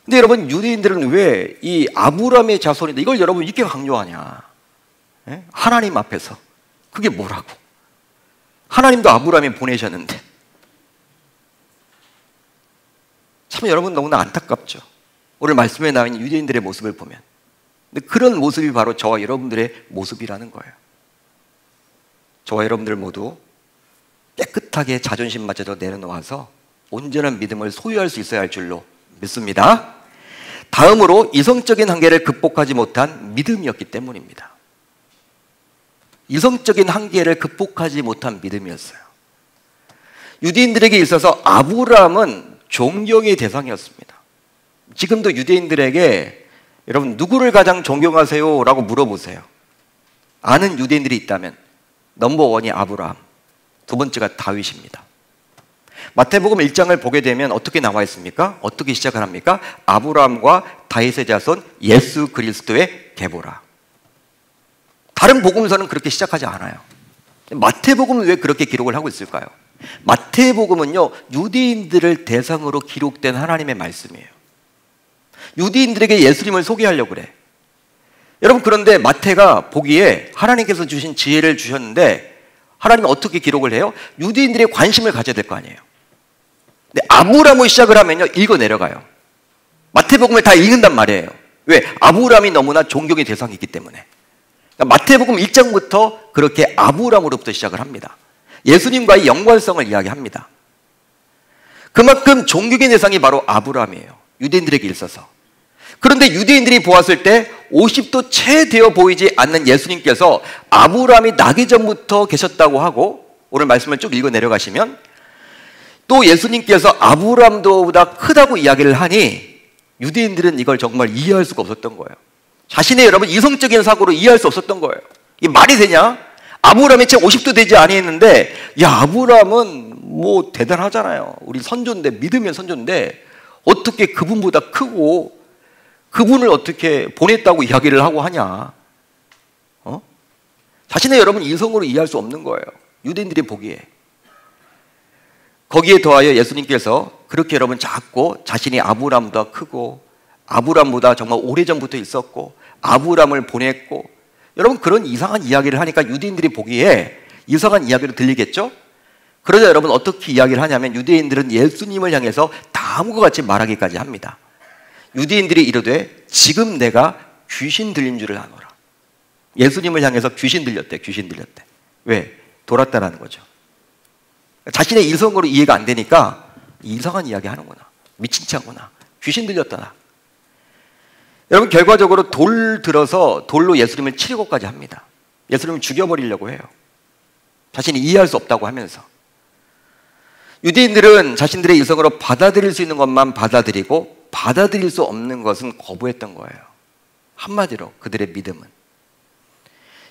근데 여러분, 유대인들은 왜 이 아브라함의 자손인데 이걸 여러분 이렇게 강조하냐? 예? 하나님 앞에서. 그게 뭐라고? 하나님도 아브라함이 보내셨는데. 참 여러분, 너무나 안타깝죠. 오늘 말씀에 나와 있는 유대인들의 모습을 보면. 근데 그런 모습이 바로 저와 여러분들의 모습이라는 거예요. 저와 여러분들 모두 깨끗하게 자존심마저도 내려놓아서 온전한 믿음을 소유할 수 있어야 할 줄로 믿습니다. 다음으로 이성적인 한계를 극복하지 못한 믿음이었기 때문입니다. 이성적인 한계를 극복하지 못한 믿음이었어요. 유대인들에게 있어서 아브라함은 존경의 대상이었습니다. 지금도 유대인들에게 여러분 누구를 가장 존경하세요? 라고 물어보세요. 아는 유대인들이 있다면 넘버원이 아브라함, 두 번째가 다윗입니다. 마태복음 1장을 보게 되면 어떻게 나와 있습니까? 어떻게 시작을 합니까? 아브라함과 다윗의 자손 예수 그리스도의 계보라. 다른 복음서는 그렇게 시작하지 않아요. 마태복음은 왜 그렇게 기록을 하고 있을까요? 마태복음은요, 유대인들을 대상으로 기록된 하나님의 말씀이에요. 유대인들에게 예수님을 소개하려고 그래. 여러분, 그런데 마태가 보기에 하나님께서 주신 지혜를 주셨는데 하나님은 어떻게 기록을 해요? 유대인들의 관심을 가져야 될 거 아니에요. 근데 아브라함으로 시작을 하면요, 읽어 내려가요. 마태복음을 다 읽는단 말이에요. 왜? 아브라함이 너무나 존경의 대상이기 때문에. 그러니까 마태복음 1장부터 그렇게 아브라함으로부터 시작을 합니다. 예수님과의 연관성을 이야기합니다. 그만큼 존경의 대상이 바로 아브라함이에요. 유대인들에게 있어서. 그런데 유대인들이 보았을 때 50도 채 되어 보이지 않는 예수님께서 아브라함이 나기 전부터 계셨다고 하고, 오늘 말씀을 쭉 읽어 내려가시면 또 예수님께서 아브라함보다 크다고 이야기를 하니 유대인들은 이걸 정말 이해할 수가 없었던 거예요. 자신의 여러분 이성적인 사고로 이해할 수 없었던 거예요. 이게 말이 되냐? 아브라함이 채 50도 되지 아니했는데, 야, 아브라함은 뭐 대단하잖아요. 우리 선조인데, 믿음의 선조인데 어떻게 그분보다 크고 그분을 어떻게 보냈다고 이야기를 하고 하냐? 자신의 여러분 이성으로 이해할 수 없는 거예요. 유대인들이 보기에. 거기에 더하여 예수님께서 그렇게 여러분 작고 자신이 아브라함보다 크고 아브라함보다 정말 오래전부터 있었고 아브라함을 보냈고, 여러분 그런 이상한 이야기를 하니까 유대인들이 보기에 이상한 이야기로 들리겠죠? 그러자 여러분 어떻게 이야기를 하냐면 유대인들은 예수님을 향해서 다음과 같이 말하기까지 합니다. 유대인들이 이르되 지금 내가 귀신 들린 줄을 아노라. 예수님을 향해서 귀신 들렸대. 귀신 들렸대. 왜? 돌았다라는 거죠. 자신의 이성으로 이해가 안 되니까 이상한 이야기 하는구나. 미친 척하구나. 귀신 들렸다. 여러분 결과적으로 돌 들어서 돌로 예수님을 치려고까지 합니다. 예수님을 죽여버리려고 해요. 자신이 이해할 수 없다고 하면서. 유대인들은 자신들의 이성으로 받아들일 수 있는 것만 받아들이고 받아들일 수 없는 것은 거부했던 거예요. 한마디로 그들의 믿음은.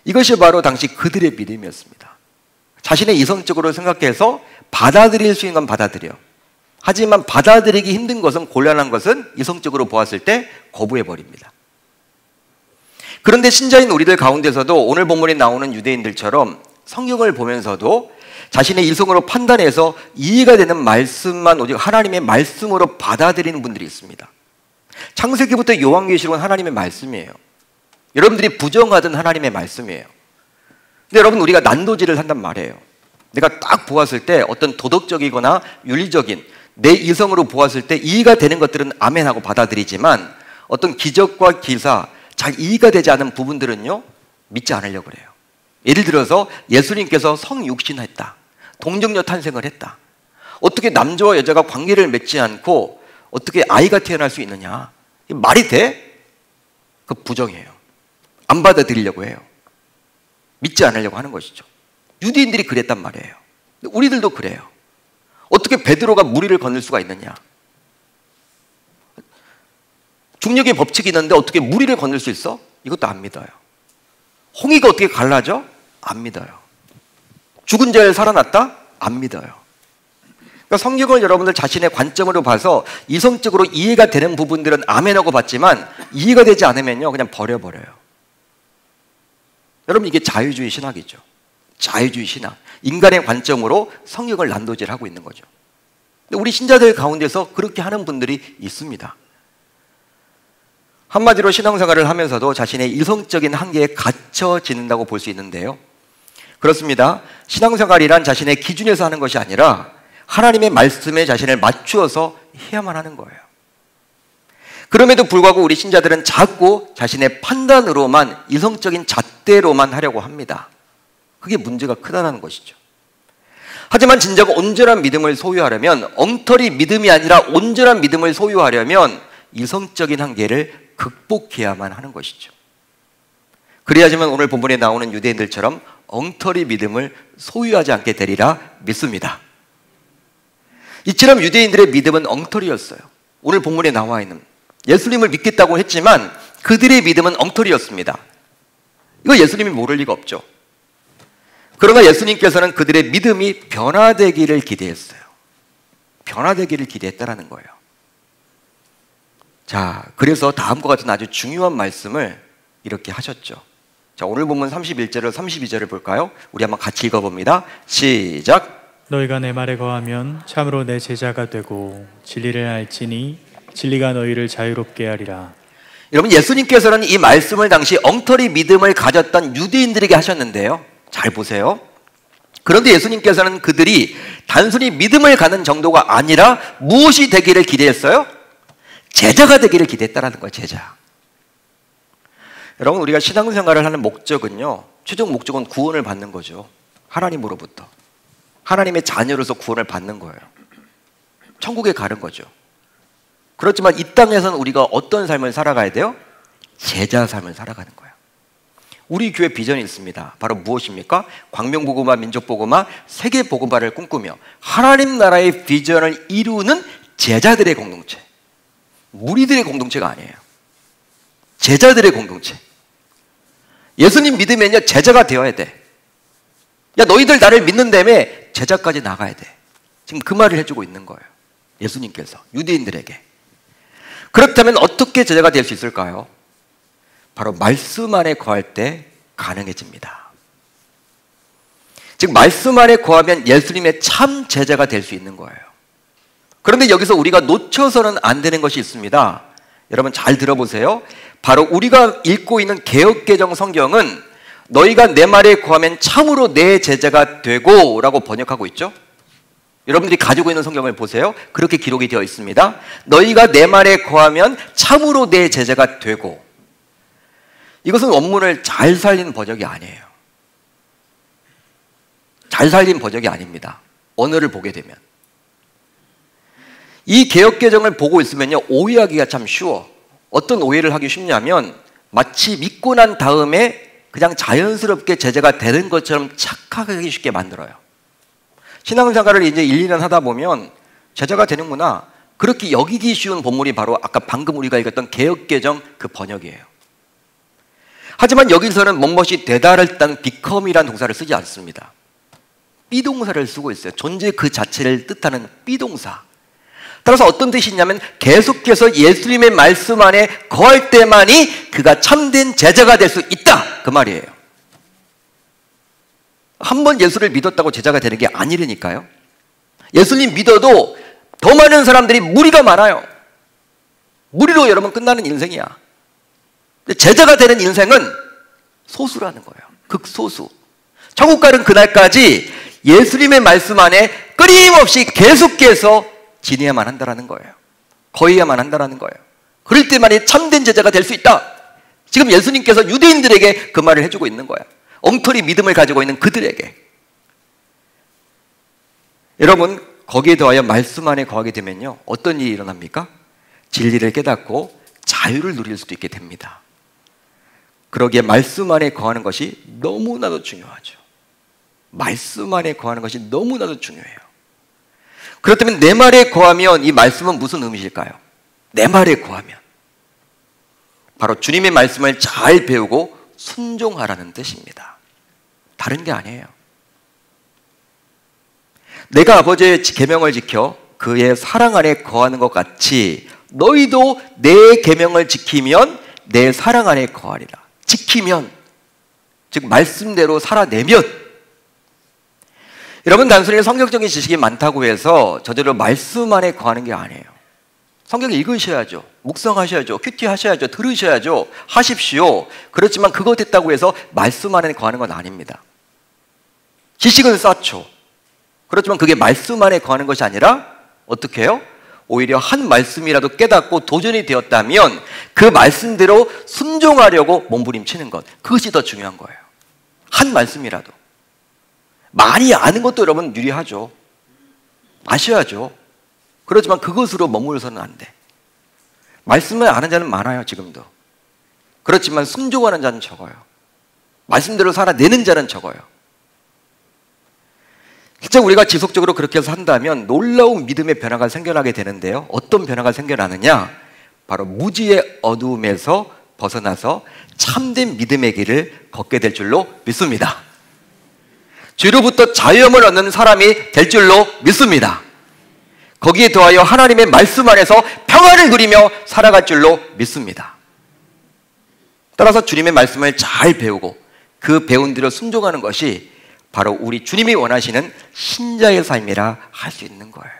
이것이 바로 당시 그들의 믿음이었습니다. 자신의 이성적으로 생각해서 받아들일 수 있는 건 받아들여. 하지만 받아들이기 힘든 것은, 곤란한 것은 이성적으로 보았을 때 거부해버립니다. 그런데 신자인 우리들 가운데서도 오늘 본문에 나오는 유대인들처럼 성경을 보면서도 자신의 이성으로 판단해서 이해가 되는 말씀만 오직 하나님의 말씀으로 받아들이는 분들이 있습니다. 창세기부터 요한계시록은 하나님의 말씀이에요. 여러분들이 부정하던 하나님의 말씀이에요. 근데 여러분 우리가 난도질을 한단 말이에요. 내가 딱 보았을 때 어떤 도덕적이거나 윤리적인 내 이성으로 보았을 때 이해가 되는 것들은 아멘하고 받아들이지만 어떤 기적과 기사, 잘 이해가 되지 않은 부분들은요 믿지 않으려고 그래요. 예를 들어서 예수님께서 성육신했다, 동정녀 탄생을 했다, 어떻게 남자와 여자가 관계를 맺지 않고 어떻게 아이가 태어날 수 있느냐, 말이 돼? 그 부정이에요. 안 받아들이려고 해요. 믿지 않으려고 하는 것이죠. 유대인들이 그랬단 말이에요. 우리들도 그래요. 어떻게 베드로가 무리를 건널 수가 있느냐? 중력의 법칙이 있는데 어떻게 무리를 건널 수 있어? 이것도 안 믿어요. 홍해가 어떻게 갈라져? 안 믿어요. 죽은 자를 살아났다? 안 믿어요. 그러니까 성경을 여러분들 자신의 관점으로 봐서 이성적으로 이해가 되는 부분들은 아멘하고 받지만 이해가 되지 않으면요 그냥 버려버려요. 여러분 이게 자유주의 신학이죠. 자유주의 신학. 인간의 관점으로 성경을 난도질하고 있는 거죠. 근데 우리 신자들 가운데서 그렇게 하는 분들이 있습니다. 한마디로 신앙생활을 하면서도 자신의 이성적인 한계에 갇혀 지낸다고 볼 수 있는데요. 그렇습니다. 신앙생활이란 자신의 기준에서 하는 것이 아니라 하나님의 말씀에 자신을 맞추어서 해야만 하는 거예요. 그럼에도 불구하고 우리 신자들은 자꾸 자신의 판단으로만, 이성적인 잣대로만 하려고 합니다. 그게 문제가 크다는 것이죠. 하지만 진정 온전한 믿음을 소유하려면, 엉터리 믿음이 아니라 온전한 믿음을 소유하려면 이성적인 한계를 극복해야만 하는 것이죠. 그래야지만 오늘 본문에 나오는 유대인들처럼 엉터리 믿음을 소유하지 않게 되리라 믿습니다. 이처럼 유대인들의 믿음은 엉터리였어요. 오늘 본문에 나와 있는 예수님을 믿겠다고 했지만 그들의 믿음은 엉터리였습니다. 이거 예수님이 모를 리가 없죠. 그러나 예수님께서는 그들의 믿음이 변화되기를 기대했어요. 변화되기를 기대했다라는 거예요. 자, 그래서 다음과 같은 아주 중요한 말씀을 이렇게 하셨죠. 자, 오늘 본문 31절을 32절을 볼까요? 우리 한번 같이 읽어봅니다. 시작. 너희가 내 말에 거하면 참으로 내 제자가 되고 진리를 알지니 진리가 너희를 자유롭게 하리라. 여러분, 예수님께서는 이 말씀을 당시 엉터리 믿음을 가졌던 유대인들에게 하셨는데요. 잘 보세요. 그런데 예수님께서는 그들이 단순히 믿음을 갖는 정도가 아니라 무엇이 되기를 기대했어요? 제자가 되기를 기대했다는 거예요. 제자. 여러분, 우리가 신앙생활을 하는 목적은요, 최종 목적은 구원을 받는 거죠. 하나님으로부터. 하나님의 자녀로서 구원을 받는 거예요. 천국에 가는 거죠. 그렇지만 이 땅에서는 우리가 어떤 삶을 살아가야 돼요? 제자 삶을 살아가는 거예요. 우리 교회 비전이 있습니다. 바로 무엇입니까? 광명복음화, 민족복음화, 세계복음화를 꿈꾸며 하나님 나라의 비전을 이루는 제자들의 공동체. 무리들의 공동체가 아니에요. 제자들의 공동체. 예수님 믿으면요, 제자가 되어야 돼. 야, 너희들 나를 믿는다며 제자까지 나가야 돼. 지금 그 말을 해주고 있는 거예요. 예수님께서 유대인들에게. 그렇다면 어떻게 제자가 될 수 있을까요? 바로 말씀 안에 거할 때 가능해집니다. 즉 말씀 안에 거하면 예수님의 참 제자가 될 수 있는 거예요. 그런데 여기서 우리가 놓쳐서는 안 되는 것이 있습니다. 여러분 잘 들어보세요. 바로 우리가 읽고 있는 개역개정 성경은 너희가 내 말에 거하면 참으로 내 제자가 되고 라고 번역하고 있죠. 여러분들이 가지고 있는 성경을 보세요. 그렇게 기록이 되어 있습니다. 너희가 내 말에 거하면 참으로 내 제자가 되고. 이것은 원문을 잘 살린 번역이 아니에요. 잘 살린 번역이 아닙니다. 언어를 보게 되면. 이 개역개정을 보고 있으면요, 오해하기가 참 쉬워. 어떤 오해를 하기 쉽냐면 마치 믿고 난 다음에 그냥 자연스럽게 제자가 되는 것처럼 착각하기 쉽게 만들어요. 신앙생활을 이제 1, 2년 하다 보면 제자가 되는구나, 그렇게 여기기 쉬운 본문이 바로 아까 방금 우리가 읽었던 개역개정 그 번역이에요. 하지만 여기서는 뭔것이 되다르다는 become이라는 동사를 쓰지 않습니다. 비동사를 쓰고 있어요. 존재 그 자체를 뜻하는 비동사. 따라서 어떤 뜻이 있냐면 계속해서 예수님의 말씀 안에 거할 때만이 그가 참된 제자가 될 수 있다, 그 말이에요. 한 번 예수를 믿었다고 제자가 되는 게 아니라니까요. 예수님 믿어도 더 많은 사람들이 무리가 많아요. 무리로 여러분 끝나는 인생이야. 제자가 되는 인생은 소수라는 거예요. 극소수. 천국 가는 그날까지 예수님의 말씀 안에 끊임없이 계속해서 지내야만 한다는 거예요. 거해야만 한다는 거예요. 그럴 때만이 참된 제자가 될 수 있다. 지금 예수님께서 유대인들에게 그 말을 해주고 있는 거예요. 엉터리 믿음을 가지고 있는 그들에게. 여러분, 거기에 더하여 말씀 안에 거하게 되면요, 어떤 일이 일어납니까? 진리를 깨닫고 자유를 누릴 수도 있게 됩니다. 그러기에 말씀 안에 거하는 것이 너무나도 중요하죠. 말씀 안에 거하는 것이 너무나도 중요해요. 그렇다면 내 말에 거하면 이 말씀은 무슨 의미일까요? 내 말에 거하면 바로 주님의 말씀을 잘 배우고 순종하라는 뜻입니다. 다른 게 아니에요. 내가 아버지의 계명을 지켜 그의 사랑 안에 거하는 것 같이 너희도 내 계명을 지키면 내 사랑 안에 거하리라. 지키면, 즉 말씀대로 살아내면. 여러분, 단순히 성경적인 지식이 많다고 해서 저절로 말씀 안에 거하는 게 아니에요. 성경 읽으셔야죠. 묵상하셔야죠. 큐티 하셔야죠. 들으셔야죠. 하십시오. 그렇지만 그것 됐다고 해서 말씀 안에 거하는 건 아닙니다. 지식은 쌓죠. 그렇지만 그게 말씀 안에 거하는 것이 아니라 어떻게 해요? 오히려 한 말씀이라도 깨닫고 도전이 되었다면 그 말씀대로 순종하려고 몸부림치는 것, 그것이 더 중요한 거예요. 한 말씀이라도. 많이 아는 것도 여러분 유리하죠. 아셔야죠. 그렇지만 그것으로 머물러서는 안 돼. 말씀을 아는 자는 많아요, 지금도. 그렇지만 순종하는 자는 적어요. 말씀대로 살아내는 자는 적어요. 실제 우리가 지속적으로 그렇게 산다면 놀라운 믿음의 변화가 생겨나게 되는데요. 어떤 변화가 생겨나느냐? 바로 무지의 어두움에서 벗어나서 참된 믿음의 길을 걷게 될 줄로 믿습니다. 죄로부터 자유함을 얻는 사람이 될 줄로 믿습니다. 거기에 더하여 하나님의 말씀 안에서 평안을 누리며 살아갈 줄로 믿습니다. 따라서 주님의 말씀을 잘 배우고 그 배운 대로 순종하는 것이 바로 우리 주님이 원하시는 신자의 삶이라 할 수 있는 거예요.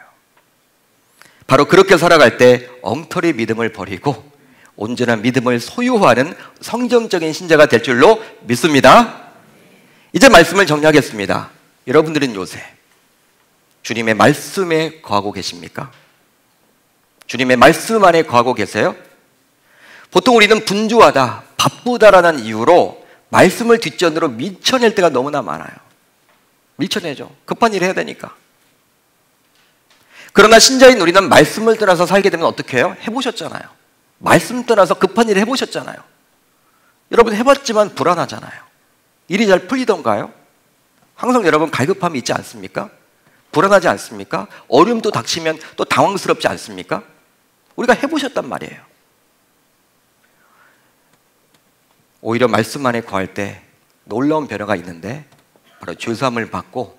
바로 그렇게 살아갈 때 엉터리 믿음을 버리고 온전한 믿음을 소유하는 성경적인 신자가 될 줄로 믿습니다. 이제 말씀을 정리하겠습니다. 여러분들은 요새 주님의 말씀에 거하고 계십니까? 주님의 말씀 안에 거하고 계세요? 보통 우리는 분주하다, 바쁘다라는 이유로 말씀을 뒷전으로 밀쳐낼 때가 너무나 많아요. 밀쳐내죠. 급한 일 해야 되니까. 그러나 신자인 우리는 말씀을 떠나서 살게 되면 어떻게 해요? 해보셨잖아요. 말씀 떠나서 급한 일을 해보셨잖아요. 여러분 해봤지만 불안하잖아요. 일이 잘 풀리던가요? 항상 여러분 갈급함이 있지 않습니까? 불안하지 않습니까? 어려움도 닥치면 또 당황스럽지 않습니까? 우리가 해보셨단 말이에요. 오히려 말씀 안에 거할 때 놀라운 변화가 있는데 바로 죄사함을 받고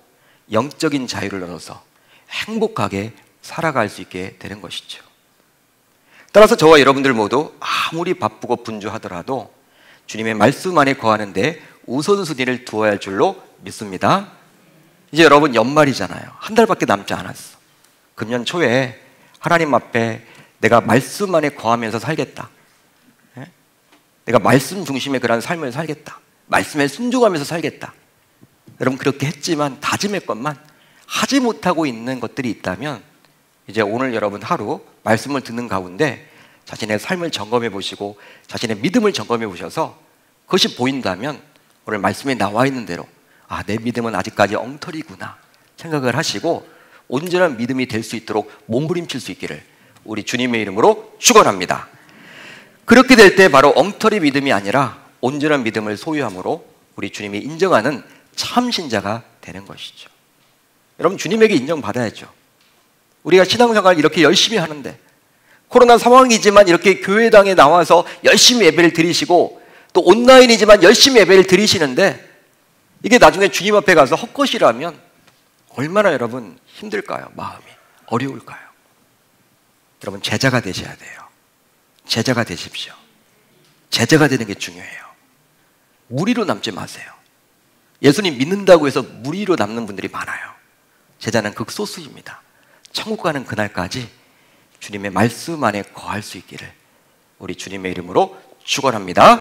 영적인 자유를 얻어서 행복하게 살아갈 수 있게 되는 것이죠. 따라서 저와 여러분들 모두 아무리 바쁘고 분주하더라도 주님의 말씀 안에 거하는데 우선순위를 두어야 할 줄로 믿습니다. 이제 여러분 연말이잖아요. 한 달밖에 남지 않았어. 금년 초에 하나님 앞에 내가 말씀 안에 거하면서 살겠다. 내가 말씀 중심의 그런 삶을 살겠다. 말씀에 순종하면서 살겠다. 여러분 그렇게 했지만 다짐했건만 하지 못하고 있는 것들이 있다면 이제 오늘 여러분 하루 말씀을 듣는 가운데 자신의 삶을 점검해 보시고 자신의 믿음을 점검해 보셔서 그것이 보인다면 오늘 말씀에 나와 있는 대로 내 믿음은 아직까지 엉터리구나 생각을 하시고 온전한 믿음이 될 수 있도록 몸부림칠 수 있기를 우리 주님의 이름으로 축원합니다. 그렇게 될 때 바로 엉터리 믿음이 아니라 온전한 믿음을 소유함으로 우리 주님이 인정하는 참 신자가 되는 것이죠. 여러분 주님에게 인정받아야죠. 우리가 신앙생활 이렇게 열심히 하는데 코로나 상황이지만 이렇게 교회당에 나와서 열심히 예배를 드리시고 또 온라인이지만 열심히 예배를 드리시는데 이게 나중에 주님 앞에 가서 헛것이라면 얼마나 여러분 힘들까요? 마음이 어려울까요? 여러분 제자가 되셔야 돼요. 제자가 되십시오. 제자가 되는 게 중요해요. 무리로 남지 마세요. 예수님 믿는다고 해서 무리로 남는 분들이 많아요. 제자는 극소수입니다. 천국 가는 그날까지 주님의 말씀 안에 거할 수 있기를 우리 주님의 이름으로 축원합니다.